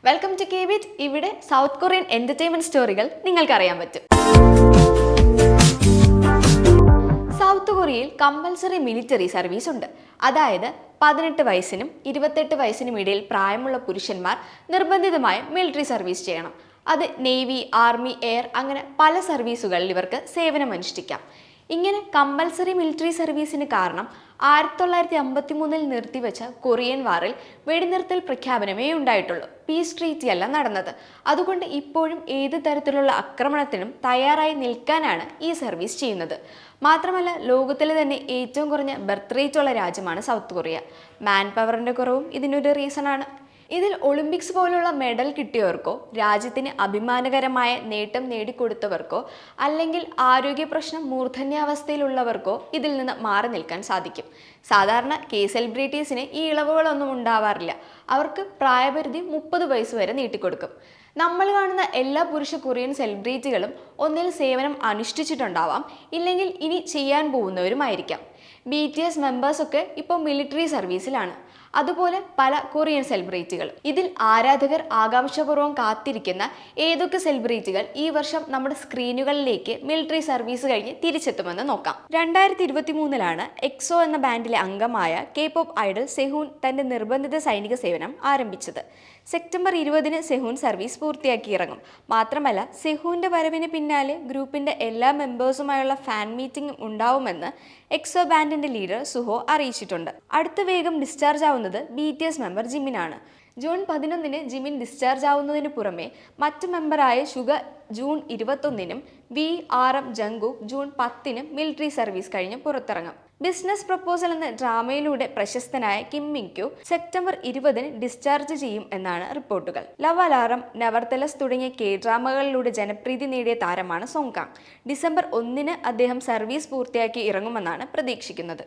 Welcome to കേബിറ്റ്. ഇവിടെ south Korean entertainment സ്റ്റോറികൾ നിങ്ങൾക്ക് അറിയാൻ പറ്റും. സൗത്ത് കൊറിയയിൽ കമ്പൽസറി മിലിറ്ററി സർവീസ് ഉണ്ട്. അതായത് 18 വയസ്സിനും 28 വയസ്സിനും ഇടയിൽ പ്രായമുള്ള പുരുഷന്മാർ നിർബന്ധിതമായും മിലിറ്ററി സർവീസ് ചെയ്യണം. അത് നേവി, ആർമി, എയർ അങ്ങനെ പല സർവീസുകളിൽ ഇവർക്ക് സേവനമനുഷ്ഠിക്കാം. ഇങ്ങനെ കമ്പൽസറി മിലിറ്ററി സർവീസിന് കാരണം 1953 നിർത്തിവെച്ച കൊറിയൻ വാറിൽ വെടിനിർത്തൽ പ്രഖ്യാപനമേ ഉണ്ടായിട്ടുള്ളൂ. പീസ് ട്രീറ്റി അല്ല നടന്നത്. അതുകൊണ്ട് ഇപ്പോഴും ഏത് തരത്തിലുള്ള ആക്രമണത്തിനും തയ്യാറായി നിൽക്കാനാണ് ഈ സർവീസ് ചെയ്യുന്നത്. മാത്രമല്ല, ലോകത്തിലെ തന്നെ ഏറ്റവും കുറഞ്ഞ ബർത്ത് റേറ്റ് ഉള്ള രാജ്യമാണ് സൗത്ത് കൊറിയ. മാൻ പവറിന്റെ കുറവും ഇതിനൊരു റീസണാണ്. ഇതിൽ ഒളിമ്പിക്സ് പോലുള്ള മെഡൽ കിട്ടിയവർക്കോ രാജ്യത്തിന് അഭിമാനകരമായ നേട്ടം നേടിക്കൊടുത്തവർക്കോ അല്ലെങ്കിൽ ആരോഗ്യ പ്രശ്നം മൂർധന്യാവസ്ഥയിലുള്ളവർക്കോ ഇതിൽ നിന്ന് മാറി നിൽക്കാൻ സാധിക്കും. സാധാരണ സെലിബ്രിറ്റീസിന് ഈ ഇളവുകളൊന്നും ഉണ്ടാവാറില്ല. അവർക്ക് പ്രായപരിധി 30 വയസ്സ് വരെ നീട്ടിക്കൊടുക്കും. നമ്മൾ കാണുന്ന എല്ലാ പുരുഷ കൊറിയൻ സെലിബ്രിറ്റികളും ഒന്നിൽ സേവനം അനുഷ്ഠിച്ചിട്ടുണ്ടാവാം, ഇല്ലെങ്കിൽ ഇനി ചെയ്യാൻ പോകുന്നവരുമായിരിക്കാം. BTS മെമ്പേഴ്സൊക്കെ ഇപ്പോൾ മിലിറ്ററി സർവീസിലാണ്. അതുപോലെ പല കൊറിയൻ സെലിബ്രിറ്റികൾ. ഇതിൽ ആരാധകർ ആകാംക്ഷപൂർവ്വം കാത്തിരിക്കുന്ന ഏതൊക്കെ സെലിബ്രിറ്റികൾ ഈ വർഷം നമ്മുടെ സ്ക്രീനുകളിലേക്ക് മിലിറ്ററി സർവീസ് കഴിഞ്ഞ് തിരിച്ചെത്തുമെന്ന് നോക്കാം. 2023 എക്സോ എന്ന ബാൻഡിലെ അംഗമായ K-pop ഐഡൽ സെഹൂൻ തന്റെ നിർബന്ധിത സൈനിക സേവനം ആരംഭിച്ചത്. സെപ്റ്റംബർ 20 സെഹൂൻ സർവീസ് പൂർത്തിയാക്കി ഇറങ്ങും. മാത്രമല്ല, സെഹൂന്റെ വരവിന് പിന്നാലെ ഗ്രൂപ്പിന്റെ എല്ലാ മെമ്പേഴ്സുമായുള്ള ഫാൻ മീറ്റിംഗും ഉണ്ടാവുമെന്ന് എക്സോ ബാൻഡിന്റെ ലീഡർ സുഹോ അറിയിച്ചിട്ടുണ്ട്. അടുത്ത വേഗം ഡിസ്ചാർജ് ആവുന്നത് BTS മെമ്പർ ജിമിനാണ്. ജൂൺ 11 ജിമിൻ ഡിസ്ചാർജ് ആവുന്നതിന് പുറമെ മറ്റ് മെമ്പറായ Suga June 21 RM Jungkook June 10 military service കഴിഞ്ഞ് പുറത്തിറങ്ങും. ബിസിനസ് പ്രപ്പോസൽ എന്ന ഡ്രാമയിലൂടെ പ്രശസ്തനായ കിം മിൻക്യു സെപ്റ്റംബർ 20 ഡിസ്ചാർജ് ചെയ്യും എന്നാണ് റിപ്പോർട്ടുകൾ. ലവ് അലാറം, നെവർതെലസ് തുടങ്ങിയ ഡ്രാമകളിലൂടെ ജനപ്രീതി നേടിയ താരമാണ് സോങ് കാങ്. ഡിസംബർ 1 അദ്ദേഹം സർവീസ് പൂർത്തിയാക്കി ഇറങ്ങുമെന്നാണ് പ്രതീക്ഷിക്കുന്നത്.